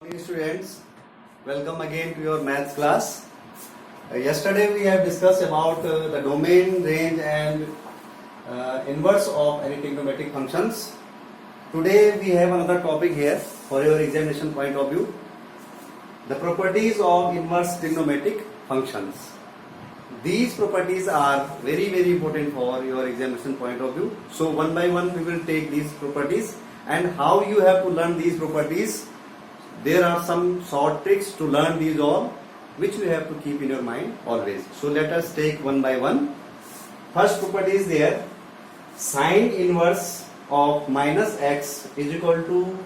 Morning students, welcome again to your maths class. Yesterday we have discussed about the domain, range and inverse of any trigonometric functions. Today we have another topic here for your examination point of view. The properties of inverse trigonometric functions. These properties are very important for your examination point of view. So one by one we will take these properties and how you have to learn these properties. There are some short tricks to learn these all, which you have to keep in your mind always. So let us take one by one. First property is there. Sine inverse of minus x is equal to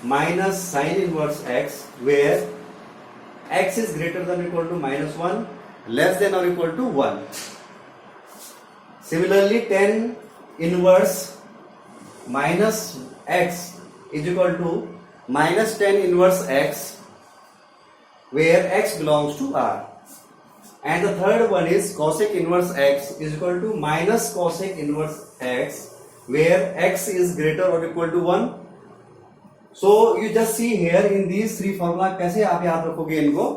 minus sine inverse x, where x is greater than or equal to minus 1, less than or equal to 1. Similarly, tan inverse minus x is equal to minus tan inverse x, where x belongs to R. And the third one is cosec inverse x is equal to minus cosec inverse x, where x is greater or equal to 1. So you just see here in these three formula कैसे आप याद रखोगे इनको.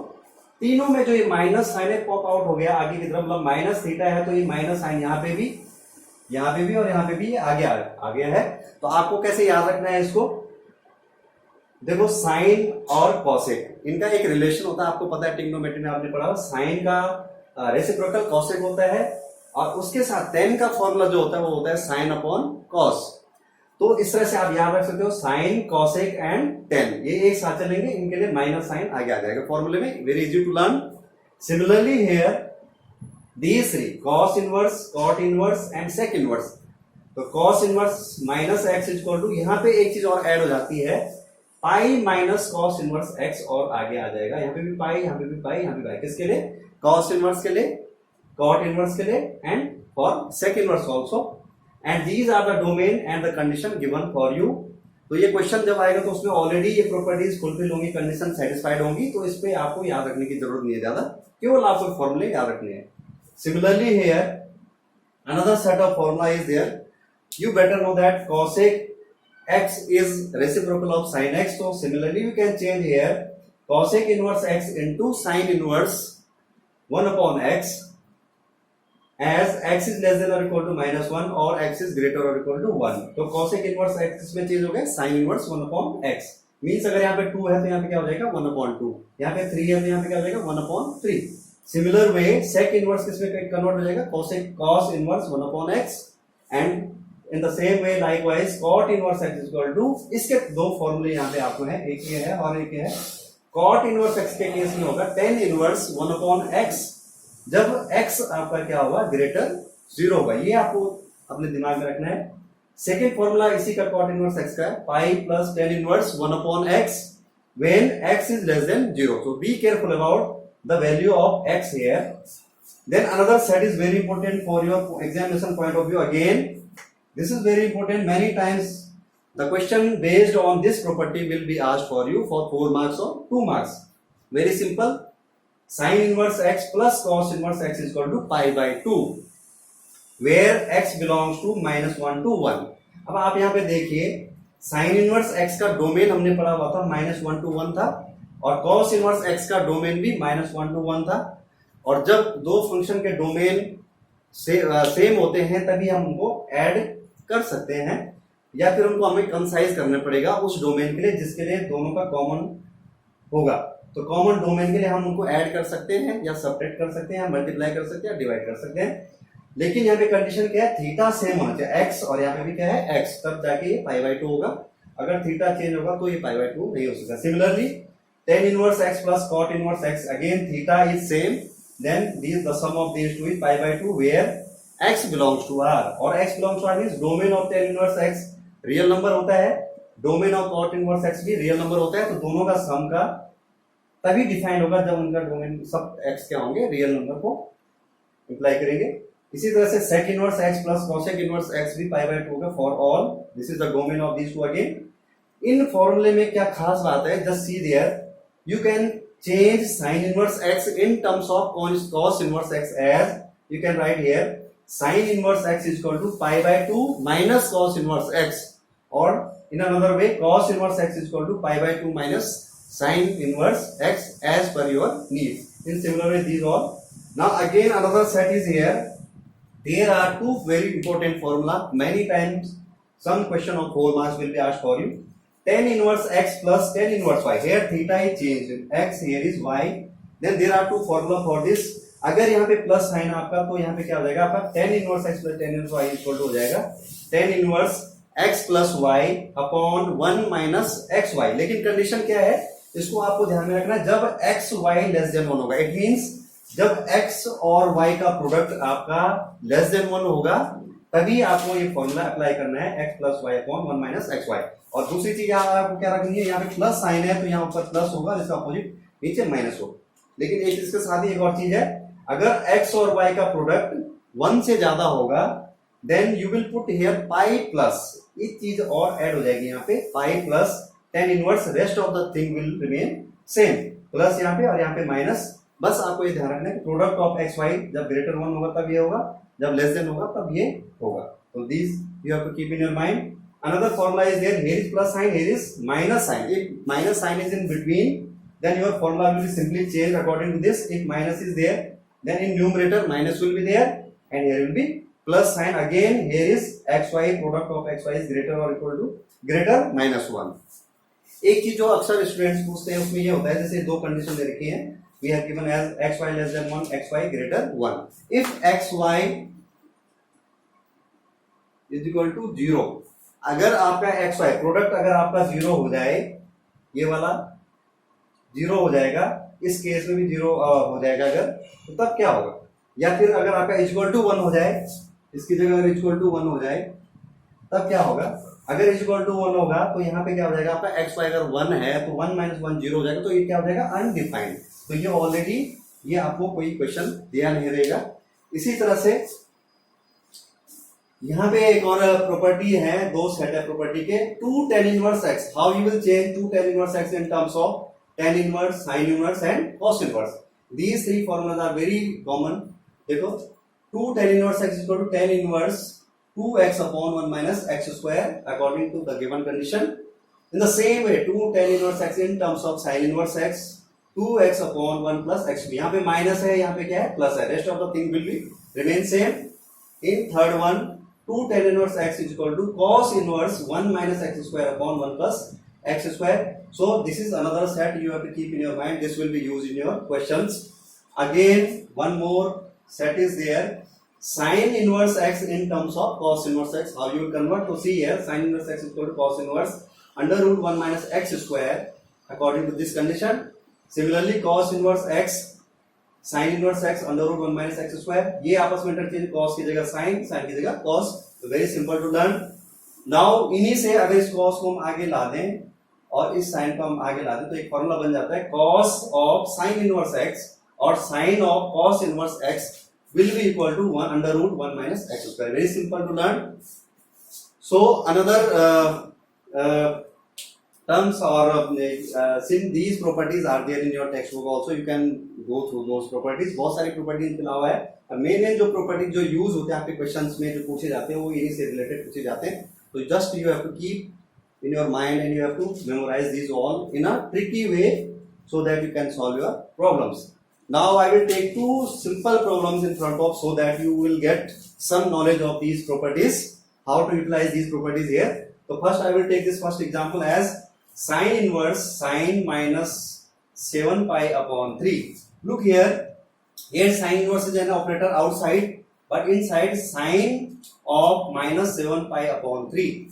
तीनों में जो ये minus sign है पॉप आउट हो गया आगे की तरफ, मतलब माइनस थीटा है तो ये माइनस साइन यहाँ पे भी और यहाँ पे भी आगे आ गया है. तो आपको कैसे याद रखना है इसको. देखो साइन और कॉसेक इनका एक रिलेशन होता है, आपको पता है ट्रिग्नोमेट्री में आपने पढ़ा. साइन का रेसिप्रोकल कॉसेक होता है और उसके साथ टेन का फॉर्मूला जो होता है वो होता है साइन अपॉन कॉस. तो इस तरह से आप याद रख सकते हो साइन कॉसेक एंड टेन, ये एक साथ चलेंगे, इनके लिए माइनस साइन आगे आ जाएगा फॉर्मूले में. Very easy to learn. Similarly here these three cos inverse, cot inverse and sec inverse. तो cos inverse minus x is equal to, यहाँ पे एक चीज और ऐड हो जाती है, pi minus cos inverse x, और आगे आ जाएगा यहाँ पे भी पाई, यहाँ पे भी पाई, यहाँ पे पाई. किसके लिए? कॉस इनवर्स के लिए, कॉट इनवर्स के लिए and for sec inverse also. And these are the domain and the condition given for you. तो ये क्वेश्चन जब आएगा तो उसमें ऑलरेडी ये प्रॉपर्टीज फुलफिल होंगी, कंडीशन सेटिस्फाइड होंगी, तो इस पे आपको याद रखने की जरूरत नहीं है ज्यादा, केवल आपको फॉर्मूले याद रखने हैं. Similarly here another set of formula is there. You better know that cosec x is reciprocal of sin x. So similarly we can change here cosec inverse x into sin inverse 1 upon x, as x is less than or equal to minus 1 or x is greater or equal to 1. तो cosec inverse x इसमें change हो गया sin inverse 1 upon x. Means अगर यहाँ पे 2 है तो यहाँ पे क्या हो जाएगा 1 upon 2. यहाँ पे 3 है तो यहाँ पे क्या हो जाएगा 1 upon 3. Similar way sec inverse किसमें कन्वर्ट हो जाएगा cos inverse 1 upon x. And in the same way likewise cot inverse x is equal to, इसके दो फॉर्मूले यहाँ पे आपको है, एक ये है और एक ये है. cot inverse x के केस में होगा tan inverse 1 upon x, जब x आपका क्या होगा ग्रेटर 0 होगा. ये आपको अपने दिमाग में रखना है. सेकेंड फॉर्मूला इसी का cot inverse x का है, पाई plus tan inverse 1 upon x when x is less than 0. so be careful about the value of x here. Then another set is very important for your examination point of view. Again this is very important. Many times the question based on this property will be asked for you for 4 marks or 2 marks. Very simple. Sin inverse x plus cos inverse x is equal to pi by 2, where x belongs to minus 1 to 1. अब आप यहाँ पे देखिए sin inverse x का domain हमने पढ़ा हुआ था minus 1 to 1 था, और cos inverse x का डोमेन भी minus 1 to 1 था. और जब दो फंक्शन के डोमेन सेम होते हैं तभी हम उनको ऐड कर सकते हैं, या फिर उनको हमें कंसाइज करना पड़ेगा उस डोमेन के लिए जिसके लिए दोनों का कॉमन होगा. तो कॉमन डोमेन के लिए हम उनको ऐड कर सकते हैं या सब्ट्रैक्ट कर सकते हैं, मल्टीप्लाई कर सकते हैं, डिवाइड कर सकते हैं. लेकिन यहाँ पे कंडीशन क्या है, थीटा सेम होना चाहिए x, और यहाँ पे भी क्या है x, तब जाके ये पाई बाई 2 होगा. अगर थीटा चेंज होगा तो ये पाई बाई 2 नहीं हो सकता. Similarly tan inverse x plus cot inverse x, again theta is same, then the sum of these two is pi by 2 where x belongs to R. और x belongs to R means domain of tan inverse x real number होता है, domain of cot inverse x भी real number होता है. तो दोनों का सम का तभी डिफाइन होगा जब उनका डोमेन सब x क्या होंगे, रियल नंबर को इंप्लाई करेंगे. इसी तरह से sec inverse x plus cosec inverse x भी पाई बाई 2 होगा for all. This is the domain of this too. Again इन फॉर्मूले में क्या खास बात है, just see there you can change sin inverse x in terms of cos inverse x as you can write here sin inverse x is equal to pi by 2 minus cos inverse x, or in another way cos inverse x is equal to pi by 2 minus sin inverse x as per your need. In similar way, these all. Now again another set is here. There are two very important formula. Many times some question of 4 marks will be asked for you. Tan inverse x plus tan inverse y. Here theta is changed. X here is y. Then there are two formula for this. अगर यहाँ पे plus sign आपका तो यहाँ पे क्या हो जाएगा आपका tan inverse x plus tan inverse y equal to हो जाएगा tan inverse x plus y upon 1 minus x y. लेकिन कंडीशन क्या है, इसको आपको ध्यान में रखना है. जब एक्स वाई लेस देन 1 होगा, इट मींस जब x और y का प्रोडक्ट आपका लेस देन 1 होगा तभी आपको ये फॉर्मूला अप्लाई करना है x plus y upon 1 minus x y. और दूसरी चीज आपको क्या रखनी है, यहाँ पे प्लस साइन है तो यहाँ ऊपर प्लस होगा, इसका अपोजिट नीचे माइनस होगा. लेकिन एक इसके साथ ही एक और चीज है, अगर x और y का प्रोडक्ट 1 से ज्यादा होगा then you will put here pi plus, एक चीज और ऐड हो जाएगी यहाँ पे, pi plus tan inverse, rest of the thing will remain same. Plus यहाँ पे और यहाँ पे माइनस. बस आपको ये ध्यान रखना है कि प्रोडक्ट ऑफ एक्स वाई जब ग्रेटर 1 होगा तब ये होगा, जब लेस देन होगा तब ये होगा. तो this you have to keep in your mind. Another formula is there. Here is plus sign, here is minus sign. If minus sign is in between, then your formula will be simply changed according to this. If minus is there, then in numerator minus will be there, and here will be plus sign. Again, here is xy, product of xy is greater or equal to greater minus 1. एक चीज जो अक्सर students पूछते हैं उसमें ये होता है, जैसे दो कंडीशन दे रखी है. We have given as xy less than 1, xy greater 1. If xy is equal to 0, अगर आपका एक्स वाई प्रोडक्ट अगर आपका 0 हो जाए, ये वाला 0 हो जाएगा, इस केस में भी 0 हो जाएगा अगर, तो तब क्या होगा. या फिर अगर आपका इक्वल टू 1 हो जाए, इसकी जगह अगर इक्वल टू 1 हो जाए तब क्या होगा. अगर इक्वल टू 1 होगा तो यहाँ पे क्या हो जाएगा आपका एक्स वाई अगर 1 है तो 1 माइनस 1 0 हो जाएगा, तो ये क्या हो जाएगा अनडिफाइंड. तो ये ऑलरेडी ये आपको कोई क्वेश्चन दिया नहीं रहेगा. इसी तरह से यहाँ पे एक और प्रॉपर्टी है, दो सेट है प्रॉपर्टी के. 2 tan inverse x, how you will change 2 tan inverse x in terms of tan inverse, sin inverse and cos inverse. These three formulas are very common. देखो 2 tan inverse x equal to tan inverse 2x upon 1 minus x square according to the given condition. In the same way 2 tan inverse x in terms of sin inverse x 2x upon 1 plus x. यहाँ पे minus है, यहाँ पे क्या है plus है, rest of the thing will be remain same. In third one 2 tan inverse x is equal to cos inverse 1 minus x square upon 1 plus x square. So this is another set you have to keep in your mind. This will be used in your questions. Again, one more set is there. Sin inverse x in terms of cos inverse x. How you will convert? To see here, sin inverse x is equal to cos inverse under root 1 minus x square according to this condition. Similarly, cos inverse x sine inverse x under root 1 minus x square. ये आपस में interchange, cos की जगह sign, sine की जगह cos. Very simple to learn. Now इन्हीं से अगर इस कॉस को हम आगे ला दें और इस साइन को हम आगे ला दें तो एक फॉर्मूला बन जाता है cos of sine inverse x और sine of cos inverse x will be equal to 1 under root 1 minus x square. Very simple to learn. So another terms or since these properties are there in your textbook also, you can go through those properties. बहुत सारी properties के अलावा है. Main जो properties जो use होते हैं आपके questions में जो पूछे जाते हैं वो इन्हीं से related पूछे जाते हैं. तो just you have to keep in your mind and you have to memorize these all in a tricky way so that you can solve your problems. Now I will take two simple problems in front of so that you will get some knowledge of these properties, how to utilize these properties here. So first I will take this first example as sin inverse sin minus 7 pi upon 3. Look here, here sin inverse is an operator outside, but inside sin of minus 7 pi upon 3.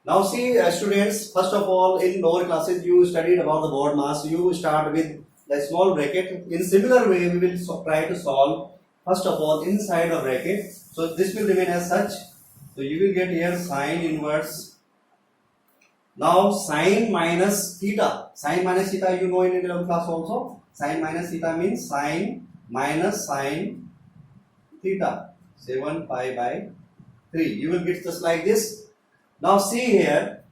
Now see students, first of all in lower classes you studied about the board mass. You start with the small bracket. In similar way we will try to solve first of all inside the bracket. So this will remain as such. So you will get here sin inverse. Now sin minus theta, sin minus theta you know in 11th class also. Sin minus theta means sin minus sin theta 7 pi by 3. You will get just like this. Now see here,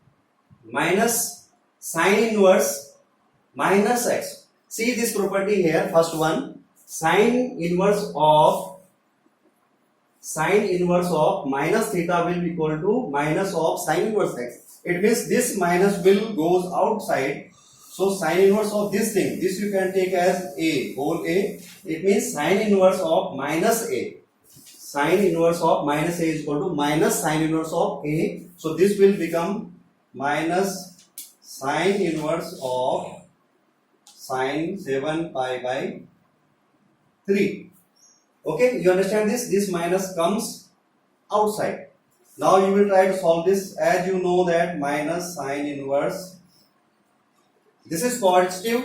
minus sin inverse minus x. See this property here, first one, sin inverse of minus theta will be equal to minus of sin inverse x. It means this minus will goes outside, So sine inverse of this thing, this you can take as a, whole a. It means sine inverse of minus a. Sine inverse of minus a is equal to minus sine inverse of a. So this will become minus sine inverse of sine 7 pi by 3. Okay, you understand this? This minus comes outside. Now you will try to solve this. As you know that minus sine inverse, this is positive,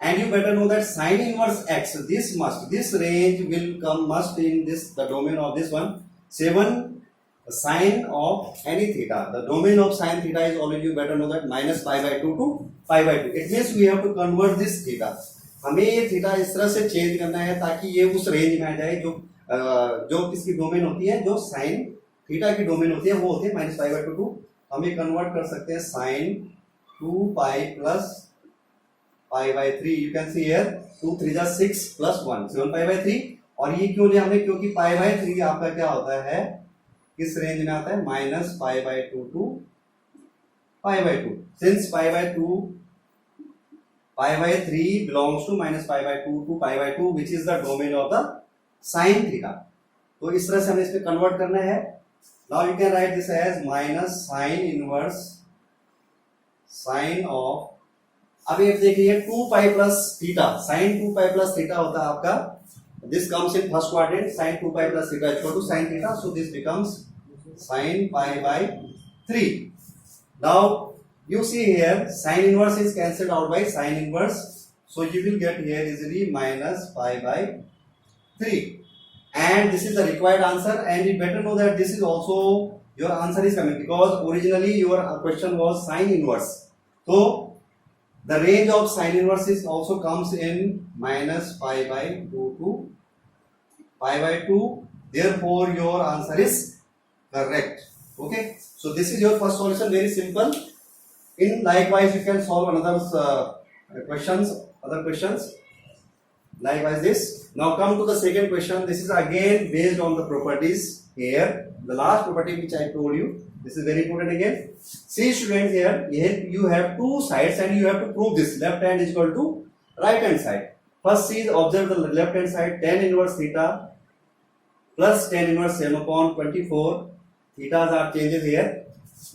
and you better know that sine inverse x, this range will come must in this, the domain of this one, 7 sine of any theta. The domain of sine theta is already, you better know that, minus pi by 2 to pi by 2. It means we have to convert this theta. हमें ये theta इस तरह से change करना है ताकि ये उस रेंज में आ जाए जो किसकी डोमेन होती है, जो साइन थीटा की डोमेन होती है, वो होती है माइनस पाई बाई 2 टू, हम ये कन्वर्ट कर सकते हैं sine 2 pi plus pi by 3. You can see here 2 3 जा 6 प्लस 1 7 पाई बाई 3. और ये क्यों लिया हमने, क्योंकि पाई बाई 3 आपका क्या होता है, किस रेंज में आता है, minus pi by 2 to pi by 2. Since pi by 2 pi by 3 belongs to minus pi by 2 to pi by 2, which is the domain of the sin theta. तो इस तरह से हमें इसमें कन्वर्ट करना है. Now you can write this as minus sin inverse sin of, अब ये देखिए 2 pi plus theta, sin 2 pi plus theta होता है आपका, this comes in first quadrant, sin 2 pi plus theta is equal to sin theta, so this becomes sin pi by 3. Now you see here sine inverse is cancelled out by sine inverse, so you will get here easily minus pi by 3, and this is the required answer. And you better know that this is also your answer is coming, because originally your question was sine inverse, so the range of sine inverse is also comes in minus pi by 2 to pi by 2. Therefore your answer is correct. Okay, so this is your first solution, very simple. In likewise you can solve other questions likewise this. Now come to the second question. This is again based on the properties. Here the last property which I told you, this is very important again. See student, here you have two sides and you have to prove this. Left hand is equal to right hand side. First see, observe the left hand side, tan inverse theta plus tan inverse 7 upon 24. Thetas are changes here.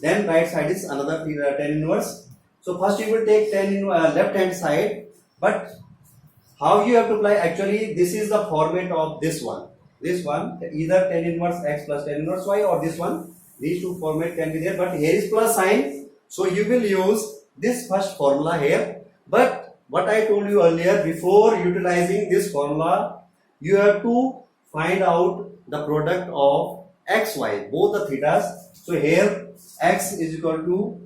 Then right side is another tan inverse. So first you will take tan in left hand side, but how you have to apply, actually this is the format of this one, either tan inverse x plus tan inverse y, or this one. These two format can be there, but here is plus sign, so you will use this first formula here. But what I told you earlier, before utilizing this formula, you have to find out the product of x y, both the thetas. So here x is equal to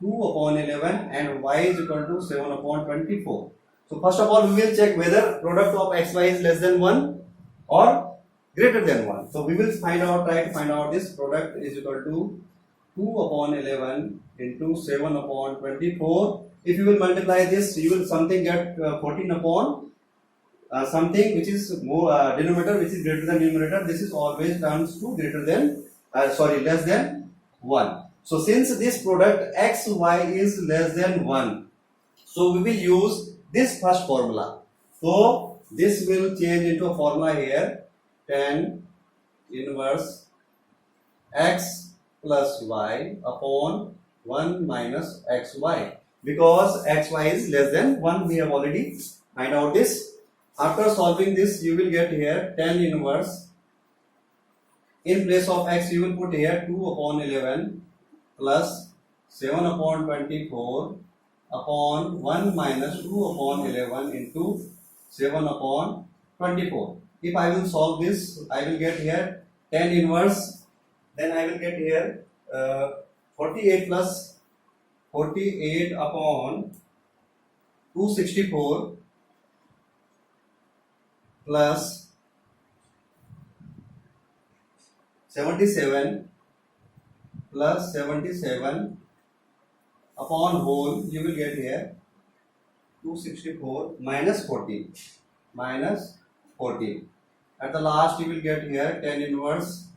2 upon 11 and y is equal to 7 upon 24. So first of all we will check whether product of x y is less than 1 or greater than 1. So we will try to find out this product is equal to 2 upon 11 into 7 upon 24. If you will multiply this, you will something get 14 upon something which is more denominator which is greater than numerator. This is always turns to greater than less than 1. So since this product x y is less than 1, so we will use this first formula. So this will change into a formula here, tan inverse x plus y upon 1 minus xy, because xy is less than 1. We have already find out this. After solving this, you will get here tan inverse. In place of x, you will put here 2 upon 11 plus 7 upon 24 upon 1 minus 2 upon 11 into 7 upon 24. If I will solve this, I will get here tan inverse. Then I will get here 48 plus 48 upon 264 plus 77 plus 77 upon whole, you will get here 264 minus 14 minus 14. At the last you will get here tan inverse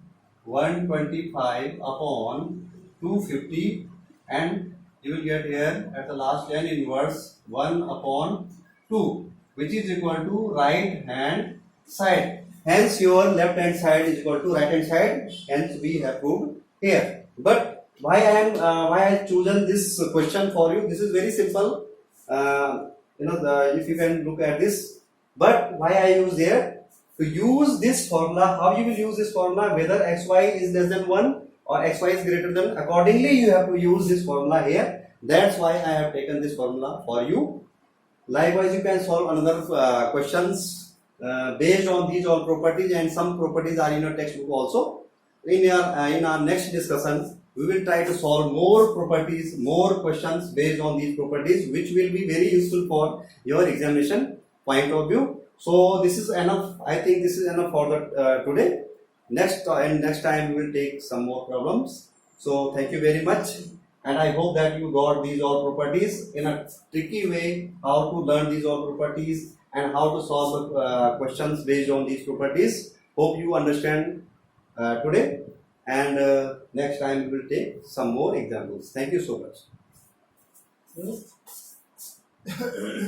125 upon 250, and you will get here at the last tan inverse 1 upon 2, which is equal to right hand side. Hence your left hand side is equal to right hand side. Hence we have proved here. But why I have chosen this question for you? This is very simple. If you can look at this. But why I use here? To use this formula, how you will use this formula? Whether xy is less than 1 or xy is greater than, accordingly you have to use this formula here. That's why I have taken this formula for you. Likewise, you can solve another questions based on these all properties, and some properties are in your textbook also. In our next discussion, we will try to solve more properties, more questions based on these properties, which will be very useful for your examination point of view. So this is enough. I think this is enough for the today. Next time we will take some more problems. So thank you very much, and I hope that you got these all properties in a tricky way, how to learn these all properties and how to solve the questions based on these properties. Hope you understand today, and next time we will take some more examples. Thank you so much.